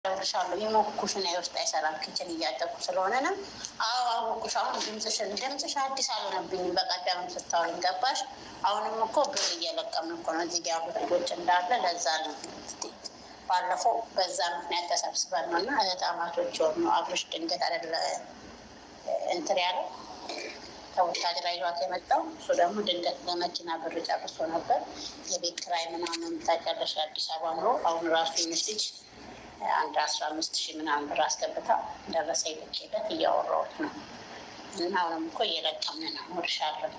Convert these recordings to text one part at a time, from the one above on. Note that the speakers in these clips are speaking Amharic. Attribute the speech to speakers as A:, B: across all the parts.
A: ደርሻለሁ የሞኩሽና የውስጥ አይሰራም ኪችን እያጠቁ ስለሆነ ነው። አዎ አወኩሽ። አሁን ድምፅሽ አዲስ አልሆነብኝም። በቀደምም ስታወሪኝ ገባሽ። አሁንም እኮ ብር እየለቀምን እኮ ነው እዚህ ያሉት ልጆች እንዳለ። ለዛ ነው ባለፈው በዛ ምክንያት ተሰብስበን ነው እና እህታማቶች የሆኑ አብሮሽ ድንገት አይደለ እንትን ያለው ከወታደራ ይዟት የመጣው እሱ ደግሞ ድንገት ለመኪና ብር ጨርሶ ነበር። የቤት ኪራይ ምናምን ታውቂያለሽ፣ አዲስ አበባ ኑሮ። አሁን ራሱ ይመስልሽ አንድ 15,000 ምናምን ብር አስገብታ ደረሰ ይልኬለት እያወራሁት ነው። እና አሁንም እኮ እየለቀምን ነው። ወርሻለን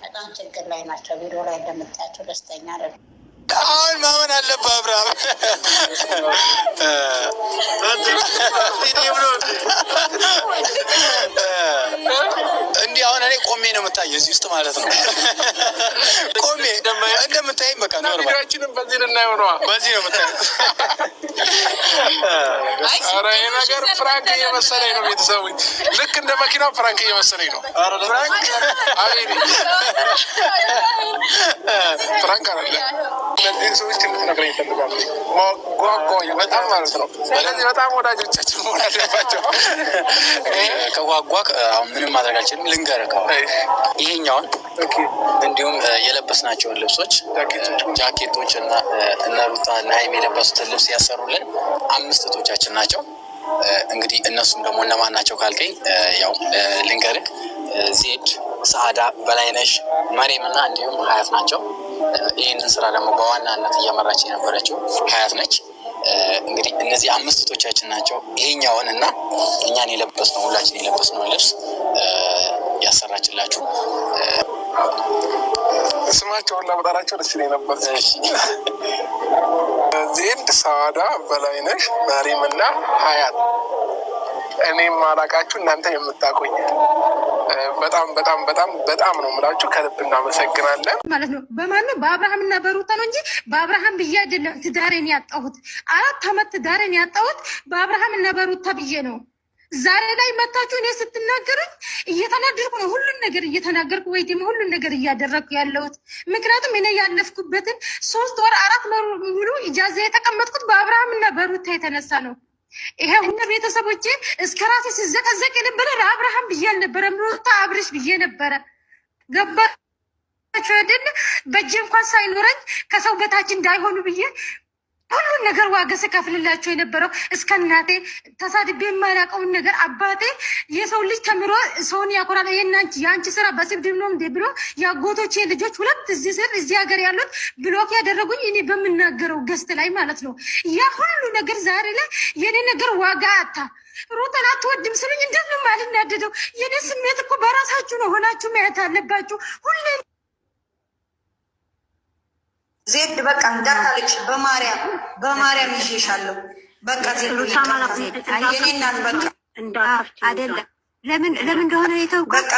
A: በጣም ችግር ላይ ናቸው። ቢሮ ላይ እንደምታያቸው ደስተኛ አይደሉም።
B: አሁን ማመን አለብህ አብርሃም። እንዲህ አሁን እኔ ቆሜ ነው የምታየው እዚህ ውስጥ ማለት ነው። ቆሜ እንደምታየኝ በቃ ነው።
C: ቪዲዮአችንን በዚህ ልናየው ነው።
B: በዚህ ነው የምታየው።
C: ኧረ ይሄ ነገር ፍራንክ እየመሰለኝ ነው። ቤተሰቦች ልክ እንደ መኪናው ፍራንክ እየመሰለኝ ነው። ፍራንክ አቤኔ ፍራንክ አለ። ለዚህ ሰዎች እንድትነግረኝ ይፈልጋሉ። ጓጓኝ በጣም ማለት ነው። ስለዚህ በጣም ወዳጆቻችን መሆን አለባቸው።
B: ከጓጓ አሁን ምንም ማድረግ አልችልም። ልንገርህ ይሄኛውን እንዲሁም የለበስናቸውን ልብሶች ጃኬቶች እና እነ ሩታ እና ሀይሚ የለበሱትን ልብስ ያሰሩልን 5 እህቶቻችን ናቸው። እንግዲህ እነሱም ደግሞ እነማን ናቸው ካልከኝ ያው ልንገርህ ዜድ፣ ሰዓዳ፣ በላይነሽ፣ መሬም እና እንዲሁም ሀያት ናቸው። ይህንን ስራ ደግሞ በዋናነት እየመራች የነበረችው ሀያት ነች። እንግዲህ እነዚህ 5 እህቶቻችን ናቸው። ይሄኛውን እና እኛን የለበስነው ሁላችን የለበስነው ልብስ ያሰራችላችሁ።
C: ስማቸውን ለመጣራቸው ደስ ይለኝ ነበር። ዜድ፣ ሰዓዳ፣ በላይነሽ፣ መሬም እና ሀያት። እኔም ማላቃችሁ እናንተ የምታቆኝ በጣም በጣም በጣም በጣም ነው የምላችሁ። ከልብ እናመሰግናለን
D: ማለት ነው። በማንም በአብርሃምና በሩታ ነው እንጂ በአብርሃም ብዬ አይደለም ትዳሬን ያጣሁት። 4 ዓመት ትዳሬን ያጣሁት በአብርሃምና በሩታ ብዬ ነው። ዛሬ ላይ መታችሁ እኔ ስትናገሩኝ እየተናገርኩ ነው። ሁሉን ነገር እየተናገርኩ ወይ ደግሞ ሁሉን ነገር እያደረግኩ ያለሁት ምክንያቱም እኔ ያለፍኩበትን 3 ወር 4 ወር ሙሉ ኢጃዛ የተቀመጥኩት በአብርሃምና በሩታ የተነሳ ነው። ይሄ ሁሉ ቤተሰቦቼ እስከ ራሴ ሲዘቀዘቅ የነበረ ለአብርሃም ብዬ አልነበረም፣ ሩታ አብርሽ ብዬ ነበረ። ገባችሁ አይደል? በእጄ እንኳን ሳይኖረኝ ከሰው በታች እንዳይሆኑ ብዬ ሁሉን ነገር ዋጋ ስከፍልላቸው የነበረው እስከ እናቴ ተሳድቤ የማላውቀውን ነገር አባቴ የሰው ልጅ ተምሮ ሰውን ያኮራል። የአንቺ ስራ በስድብ ነው እንዴ ብሎ የአጎቶቼ ልጆች 2 እዚህ ስር እዚህ ሀገር ያሉት ብሎክ ያደረጉኝ እኔ በምናገረው ገስት ላይ ማለት ነው። ያ ሁሉ ነገር ዛሬ ላይ የኔ ነገር ዋጋ አታ ሩታን አትወድም ስሉኝ እንዴት ነው የማልናደደው? የኔ ስሜት እኮ በራሳችሁ ነው ሆናችሁ ማየት አለባችሁ ሁሌ።
E: ዜድ በቃ እንዳታለቅሽ፣ በማርያም ይዤሻለሁ። በቃ ዜድ የኔ እናት በቃ
F: አይደለም። ለምን እንደሆነ የተውኩት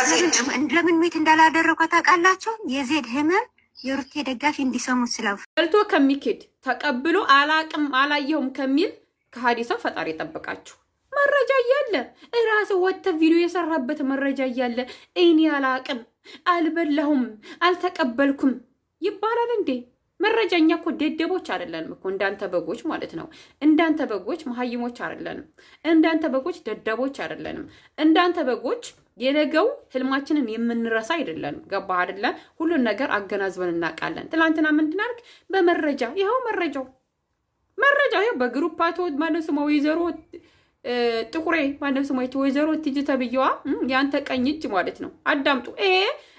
F: ለምን ሚት እንዳላደረኩ ታውቃላችሁ? የዜድ ህመም የሩቴ ደጋፊ እንዲሰሙት ስላው
G: በልቶ ከሚኬድ ተቀብሎ አላቅም አላየሁም ከሚል ከሀዲ ሰው ፈጣሪ ጠብቃችሁ። መረጃ እያለ እራሱ ወጥተ ቪዲዮ የሰራበት መረጃ እያለ እኔ አላቅም አልበላሁም አልተቀበልኩም ይባላል እንዴ? መረጃኛ እኮ ደደቦች አይደለንም እኮ እንዳንተ በጎች ማለት ነው። እንዳንተ በጎች መሀይሞች አይደለንም። እንዳንተ በጎች ደደቦች አይደለንም። እንዳንተ በጎች የነገው ህልማችንን የምንረሳ አይደለንም። ገባህ አይደለ? ሁሉን ነገር አገናዝበን እናውቃለን። ትናንትና ምንድን አልክ? በመረጃ ይኸው መረጃው ይኸው በግሩፓቶ ማነው ስሟ ወይዘሮ ጥቁሬ ማነው ስሟ ወይዘሮ ትጅ ተብዬዋ ያንተ ቀኝ እጅ ማለት ነው። አዳምጡ። ይሄ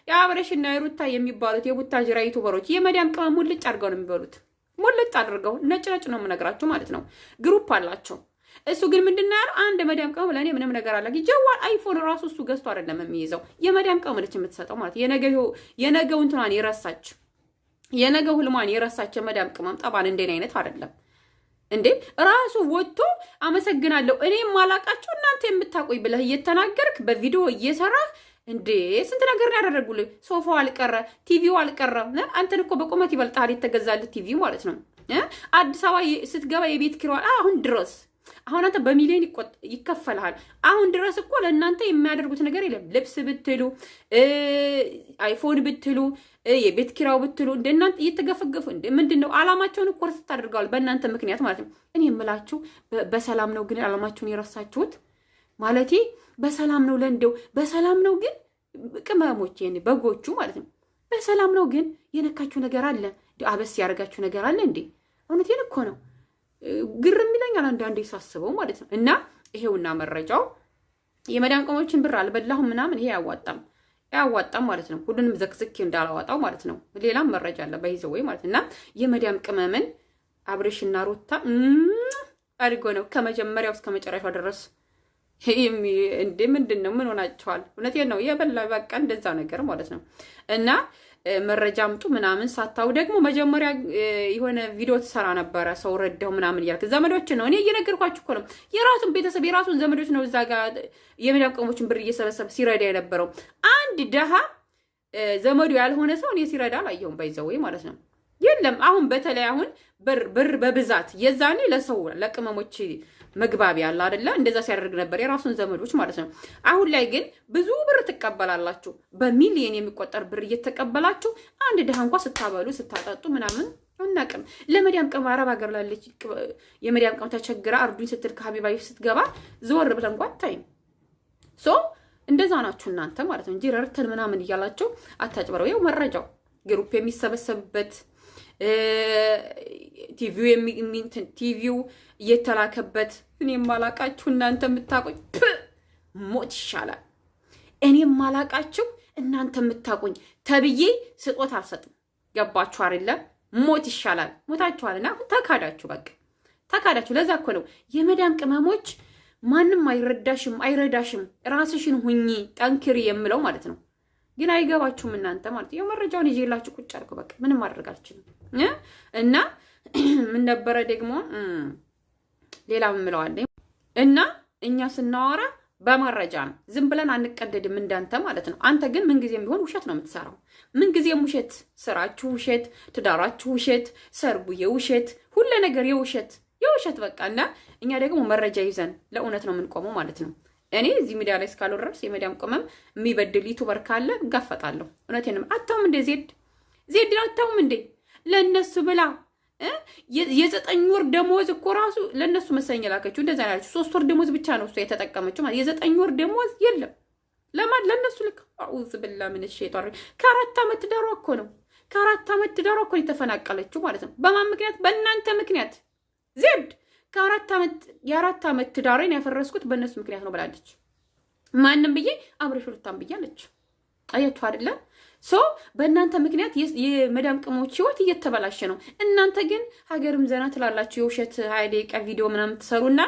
G: የአብረሽና የሩታ የሚባሉት የቡታጅራ ዩቲዩበሮች የመዲያም ቅመም ሙልጭ አድርገው ነው የሚበሉት። ሙልጭ አድርገው ነጭ ነው የምነግራችሁ ማለት ነው። ግሩፕ አላቸው። እሱ ግን ምንድን ነው አንድ መዲያም ቅመም ለእኔ ምንም ነገር አለ ጀዋል አይፎን ራሱ እሱ ገዝቶ አይደለም የሚይዘው። የመዲያም ቅመም ልጅ የምትሰጠው ማለት የነገው እንትኗን የረሳች የነገው ህልሟን የረሳች የመዲያም ቅመም ጠባን እንደኔ አይነት አይደለም እንዴ። ራሱ ወጥቶ አመሰግናለሁ እኔ ማላቃችሁ እናንተ የምታቆይ ብለህ እየተናገርክ በቪዲዮ እየሰራህ እንዴ ስንት ነገር ያደረጉልህ። ሶፋው አልቀረ፣ ቲቪው አልቀረ። አንተን እኮ በቁመት ይበልጣል የተገዛልህ ቲቪ ማለት ነው። አዲስ አበባ ስትገባ የቤት ኪራይ አሁን ድረስ አሁን አንተ በሚሊዮን ይከፈልሃል። አሁን ድረስ እኮ ለእናንተ የሚያደርጉት ነገር የለም። ልብስ ብትሉ፣ አይፎን ብትሉ፣ የቤት ኪራው ብትሉ እንደ እናንተ እየተገፈገፉ ምንድን ነው አላማቸውን እኮ ርስት አድርገዋል በእናንተ ምክንያት ማለት ነው። እኔ የምላችሁ በሰላም ነው ግን አላማችሁን የረሳችሁት ማለቴ በሰላም ነው ለእንደው በሰላም ነው ግን ቅመሞች በጎቹ ማለት ነው። በሰላም ነው ግን የነካችሁ ነገር አለ፣ አበስ ያደረጋችሁ ነገር አለ እንዴ? እውነቴን እኮ ነው። ግርም ይለኛል አንዳንዴ ሳስበው ማለት ነው። እና ይሄውና መረጃው የመዳም ቅመሞችን ብር አልበላሁም ምናምን ይሄ አያዋጣም ማለት ነው። ሁሉንም ዘክዝኬ እንዳላዋጣው ማለት ነው። ሌላም መረጃ አለ በይዘው ወይ ማለት እና የመዳም ቅመምን አብሬሽና ሩታ አድርጎ ነው ከመጀመሪያው እስከ መጨረሻው ድረስ እንዴ ምንድን ነው? ምን ሆናችኋል? እውነቴን ነው። የበላ በቃ እንደዛ ነገር ማለት ነው። እና መረጃ አምጡ ምናምን ሳታው ደግሞ መጀመሪያ የሆነ ቪዲዮ ትሰራ ነበረ ሰው ረዳው ምናምን እያልክ ዘመዶች ነው። እኔ እየነገርኳችሁ እኮ ነው። የራሱን ቤተሰብ የራሱን ዘመዶች ነው እዛ ጋር የመዳም ቅመሞችን ብር እየሰበሰበ ሲረዳ የነበረው። አንድ ደሃ ዘመዱ ያልሆነ ሰው እኔ ሲረዳ አላየሁም። ባይዘው ማለት ነው። የለም አሁን በተለይ አሁን ብር በብዛት የዛኔ ለሰው ለቅመሞች መግባቢያ አለ አይደለ? እንደዛ ሲያደርግ ነበር የራሱን ዘመዶች ማለት ነው። አሁን ላይ ግን ብዙ ብር ትቀበላላችሁ፣ በሚሊዮን የሚቆጠር ብር እየተቀበላችሁ አንድ ድሃ እንኳ ስታበሉ ስታጠጡ ምናምን አናቅም። ለመዲያም ቅመም አረብ ሀገር ላለች የመዲያም ቅመም ተቸግራ አርዱኝ ስትል ከሀቢባ ስትገባ ዘወር ብለህ እንኳ አታይም። ሶ እንደዛ ናችሁ እናንተ ማለት ነው እንጂ ረርተን ምናምን እያላችሁ አታጭበረው። ያው መረጃው ግሩፕ የሚሰበሰብበት ቲቪው እየተላከበት እኔ ማላቃችሁ እናንተ የምታቆኝ ሞት ይሻላል። እኔ ማላቃችሁ እናንተ የምታቆኝ ተብዬ ስጦታ አልሰጥም። ገባችሁ አይደለ? ሞት ይሻላል። ሞታችኋልና ተካዳችሁ፣ በቃ ተካዳችሁ። ለዛ እኮ ነው የመዳም ቅመሞች ማንም አይረዳሽም ራስሽን ሁኚ ጠንክሪ የምለው ማለት ነው። ግን አይገባችሁም እናንተ ማለት ነው። መረጃውን ይዤላችሁ ቁጭ አልኩ። በቃ ምንም ማድረግ አልችልም። እና ምን ነበረ ደግሞ ሌላ ምምለዋለኝ እና እኛ ስናወራ በመረጃ ነው። ዝም ብለን አንቀደድም እንዳንተ ማለት ነው። አንተ ግን ምንጊዜም ቢሆን ውሸት ነው የምትሰራው። ምንጊዜም ውሸት፣ ስራችሁ ውሸት፣ ትዳራችሁ ውሸት፣ ሰርጉ የውሸት፣ ሁሉ ነገር የውሸት በቃ። እና እኛ ደግሞ መረጃ ይዘን ለእውነት ነው የምንቆመው ማለት ነው። እኔ እዚህ ሚዲያ ላይ እስካለው ድረስ የመዳም ቅመም የሚበድል ዩቱበር ካለ እጋፈጣለሁ። እውነቴንም አታውም እንዴ ዜድ አታውም እንዴ? ለእነሱ ብላ የ9 ወር ደሞዝ እኮ ራሱ ለእነሱ መሰለኝ ላከችው። እንደዛ ያለችው 3 ወር ደሞዝ ብቻ ነው እሷ የተጠቀመችው ማለት የ9 ወር ደሞዝ የለም ለማን ለእነሱ ልክ አውዝ ብላ ምን ሸይጣን ከ4 ዓመት ዳሯ እኮ ነው ከ4 ዓመት ዳሯ እኮ የተፈናቀለችው ማለት ነው። በማን ምክንያት? በእናንተ ምክንያት። ዜድ የ4 ዓመት ትዳሬን ያፈረስኩት በእነሱ ምክንያት ነው ብላለች። ማንም ብዬ አብረሽ ሩታም ብያለች። አያችሁ አይደለ? በእናንተ ምክንያት የመዳም ቅመሞች ህይወት እየተበላሸ ነው። እናንተ ግን ሀገርም ዘና ትላላችሁ። የውሸት 20 ደቂቃ ቪዲዮ ምናምን ትሰሩና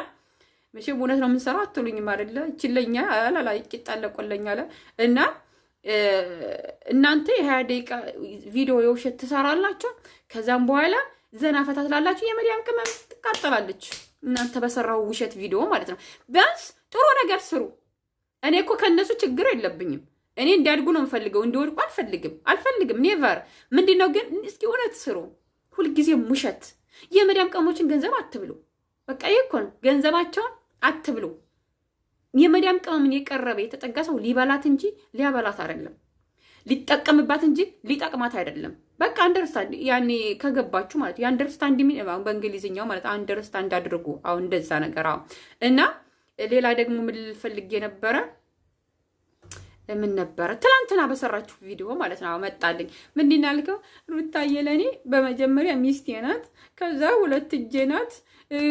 G: መቼም እውነት ነው የምንሰራው አትሉኝም አይደለ? ይችለኛ አላላ ይጣለቆለኛ አለ እና እናንተ የ20 ደቂቃ ቪዲዮ የውሸት ትሰራላችሁ። ከዛም በኋላ ዘና ፈታ ትላላችሁ። የመዳም ቅመም ትቃጠላለች እናንተ በሰራው ውሸት ቪዲዮ ማለት ነው። ቢያንስ ጥሩ ነገር ስሩ። እኔ እኮ ከነሱ ችግር የለብኝም። እኔ እንዲያድጉ ነው የምፈልገው፣ እንዲወድቁ አልፈልግም። ኔቨር። ምንድነው ግን እስኪ እውነት ስሩ። ሁልጊዜም ውሸት። የመዳም ቅመሞችን ገንዘብ አትብሉ። በቃ ይሄ እኮ ነው፣ ገንዘባቸውን አትብሉ። የመዳም ቅመምን የቀረበ የተጠጋ ሰው ሊበላት እንጂ ሊያበላት አይደለም፣ ሊጠቀምባት እንጂ ሊጠቅማት አይደለም። በቃ አንደርስታንድ፣ ያኔ ከገባችሁ ማለት የአንደርስታንድ በእንግሊዝኛው ማለት አንደርስታንድ አድርጉ። አሁን እንደዛ ነገር እና ሌላ ደግሞ ምን ልፈልግ የነበረ ምን ነበረ ትላንትና በሰራችሁ ቪዲዮ ማለት ነው መጣልኝ። ምንድን ያልከው? ሩታዬ ለእኔ በመጀመሪያ ሚስቴ ናት፣ ከዛ 2 እጄ ናት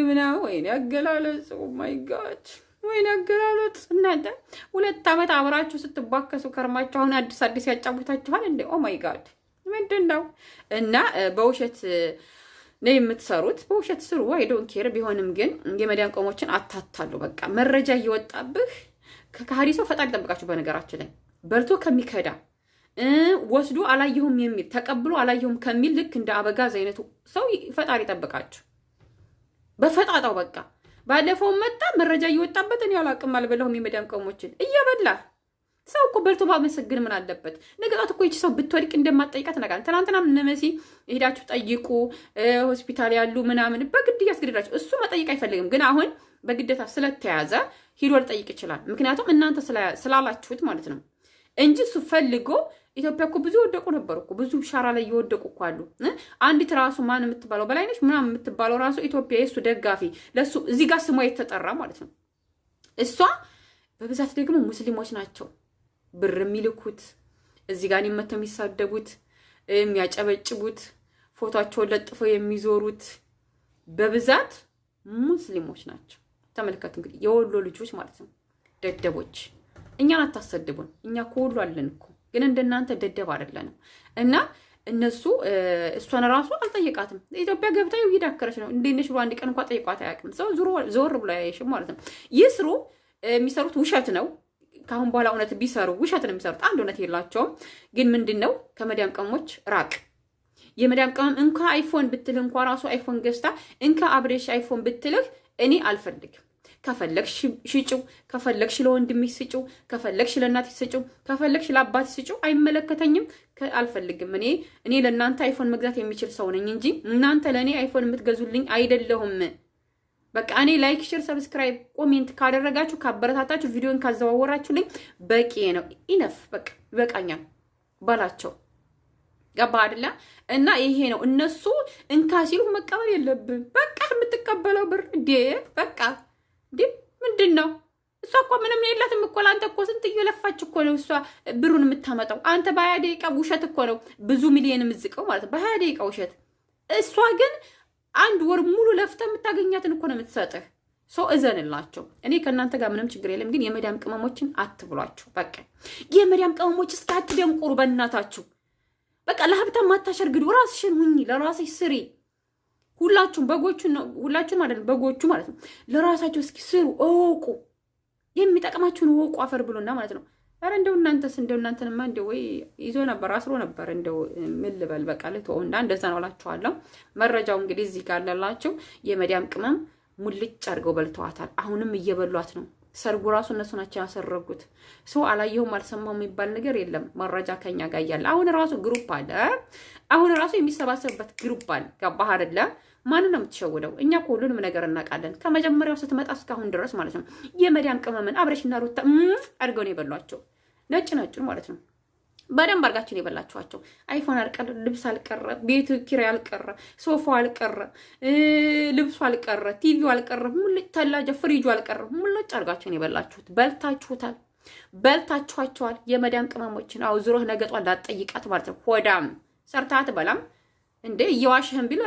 G: ምናምን። ወይኔ አገላለጽ! ኦ ማይ ጋድ! ወይኔ አገላለጽ! እናንተ 2 ዓመት አብራችሁ ስትባከሱ ከርማችሁ አሁን አዲስ ያጫውታችኋል እንዴ? ኦ ማይ ጋድ! ምንድን ነው? እና በውሸት ነው የምትሰሩት። በውሸት ስሩ፣ አይ ዶንት ኬር። ቢሆንም ግን የመዳም ቅመሞችን አታታሉ። በቃ መረጃ እየወጣብህ ከካህዲ ሰው ፈጣሪ ጠብቃችሁ። በነገራችን ላይ በልቶ ከሚከዳ ወስዶ አላየሁም የሚል ተቀብሎ አላየሁም ከሚል ልክ እንደ አበጋዝ አይነቱ ሰው ፈጣሪ ጠብቃችሁ። በፈጣጣው በቃ ባለፈው መጣ መረጃ እየወጣበት እኔ አላቅም አልበላሁም የመዳም ቅመሞችን እየበላ ሰው እኮ በልቶ ባመሰግን ምን አለበት? ነገጣት እኮ ይቺ ሰው ብትወድቅ እንደማትጠይቃት ነቃል። ትናንትና እነመሲ ሄዳችሁ ጠይቁ ሆስፒታል ያሉ ምናምን በግድ እያስገድዳችሁ። እሱ መጠየቅ አይፈልግም። ግን አሁን በግዴታ ስለተያዘ ሂዶ ሊጠይቅ ይችላል። ምክንያቱም እናንተ ስላላችሁት ማለት ነው እንጂ እሱ ፈልጎ ኢትዮጵያ እኮ ብዙ ወደቁ ነበር እኮ ብዙ ሻራ ላይ እየወደቁ እኮ አሉ። አንዲት ራሱ ማን የምትባለው በላይነሽ ምናምን የምትባለው ራሱ ኢትዮጵያ የእሱ ደጋፊ ለሱ እዚህ ጋር ስሟ የተጠራ ማለት ነው። እሷ በብዛት ደግሞ ሙስሊሞች ናቸው ብር የሚልኩት እዚህ ጋር መተው የሚሳደቡት የሚያጨበጭቡት ፎቶቸውን ለጥፈው የሚዞሩት በብዛት ሙስሊሞች ናቸው። ተመልከቱ እንግዲህ የወሎ ልጆች ማለት ነው ደደቦች። እኛን አታሰድቡን፣ እኛ እኮ ወሎ አለን እኮ ግን እንደናንተ ደደብ አይደለንም። እና እነሱ እሷን ራሱ አልጠየቃትም። ኢትዮጵያ ገብታ ይዳከረች ነው እንዴት ነሽ ብሎ አንድ ቀን እንኳን ጠይቋት አያውቅም። ሰው ዞር ብሎ ያይሽም ማለት ነው። ይስሩ የሚሰሩት ውሸት ነው። ካሁን በኋላ እውነት ቢሰሩ ውሸት ነው የሚሰሩት። አንድ እውነት የላቸውም። ግን ምንድነው ከመዳም ቀሞች ራቅ። የመዳም ቀመም እንካ አይፎን ብትልህ እንኳ ራሱ አይፎን ገዝታ እንካ አብሬሽ አይፎን ብትልህ እኔ አልፈልግም። ከፈለግሽ ሽጪው፣ ከፈለግሽ ለወንድምሽ ስጪው፣ ከፈለግሽ ለእናትሽ ስጪው፣ ከፈለግሽ ለአባትሽ ስጪው፣ አይመለከተኝም። አልፈልግም። እኔ ለእናንተ አይፎን መግዛት የሚችል ሰው ነኝ እንጂ እናንተ ለእኔ አይፎን የምትገዙልኝ አይደለሁም። በቃ እኔ ላይክ፣ ሼር፣ ሰብስክራይብ፣ ኮሜንት ካደረጋችሁ ካበረታታችሁ ቪዲዮን ካዘዋወራችሁልኝ በቂ ነው። ኢነፍ በቃ ይበቃኛል ባላቸው ገባ አይደለ? እና ይሄ ነው እነሱ እንካ ሲሉ መቀበል የለብን። በቃ የምትቀበለው ብር እንዴ በቃ እንዴ ምንድን ነው? እሷ እኮ ምንም የላትም እኮ ለአንተ እኮ ስንት እየለፋች እኮ ነው እሷ ብሩን የምታመጣው። አንተ በ20 ደቂቃ ውሸት እኮ ነው ብዙ ሚሊዮን የምዝቀው ማለት ነው በ20 ደቂቃ ውሸት። እሷ ግን አንድ ወር ሙሉ ለፍተ የምታገኛትን እኮ ነው የምትሰጥህ። ሰው እዘንላቸው። እኔ ከእናንተ ጋር ምንም ችግር የለም፣ ግን የመዳም ቅመሞችን አትብሏቸው። በቃ የመዳም ቅመሞች እስከ አትደንቁሩ በእናታችሁ። በቃ ለሀብታም ማታሸርግዱ፣ ራስሽን ሁኚ፣ ለራስሽ ስሪ። ሁላችሁም በጎቹን ነው ሁላችሁም አይደል በጎቹ ማለት ነው። ለራሳችሁ እስኪ ስሩ፣ እወቁ፣ የሚጠቅማችሁን እወቁ። አፈር ብሎና ማለት ነው። ኧረ እንደው እናንተስ እንደው እናንተንማ እንደው ወይ ይዞ ነበር አስሮ ነበር። እንደው ምን ልበል በቃ ልትወውና እንደዛ ነው እላችኋለሁ። መረጃው እንግዲህ እዚህ ጋር አለላችሁ። የመዳም ቅመም ሙልጭ አድርገው በልተዋታል። አሁንም እየበሏት ነው። ሰርጉ ራሱ እነሱ ናቸው ያሰረጉት። ሰው አላየሁም አልሰማው የሚባል ነገር የለም። መረጃ ከኛ ጋር ያለ አሁን ራሱ ግሩፕ አለ። አሁን ራሱ የሚሰባሰብበት ግሩፕ አለ። ገባህ አይደለ? ማንን ነው የምትሸውደው? እኛ እኮ ሁሉንም ነገር እናውቃለን። ከመጀመሪያው ስትመጣ እስካሁን ድረስ ማለት ነው። የመዳም ቅመምን አብረሽና ሩታ አድርገው ነው የበሏቸው። ነጭ ነጩን ማለት ነው። በደንብ አድርጋችሁ ነው የበላችኋቸው። አይፎን አልቀረ፣ ልብስ አልቀረ፣ ቤት ኪራይ አልቀረ፣ ሶፋው አልቀረ፣ ልብሱ አልቀረ፣ ቲቪው አልቀረ፣ ሙልጭ ተላጃ ፍሪጁ አልቀረ፣ ሙልጭ አድርጋችሁ ነው የበላችሁት። በልታችሁታል፣ በልታችኋቸዋል። የመዳም ቅመሞችን አው ዙሮህ ነገጧን ላጠይቃት ማለት ነው። ሆዳም ሰርታት በላም እንዴ እየዋሽህን ቢል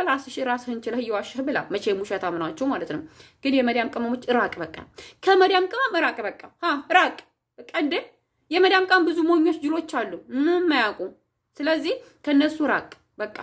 G: ራስህን ችለህ እየዋሽህ ብላ። መቼም ውሸታም ናችሁ ማለት ነው። ግን የመዳም ቅመሞች ራቅ፣ በቃ ከመዳም ቅመም ራቅ፣ በቃ ራቅ በቃ። እንዴ የመዳም ቅመም ብዙ ሞኞች ጅሎች አሉ ምንም አያውቁ። ስለዚህ ከነሱ ራቅ በቃ።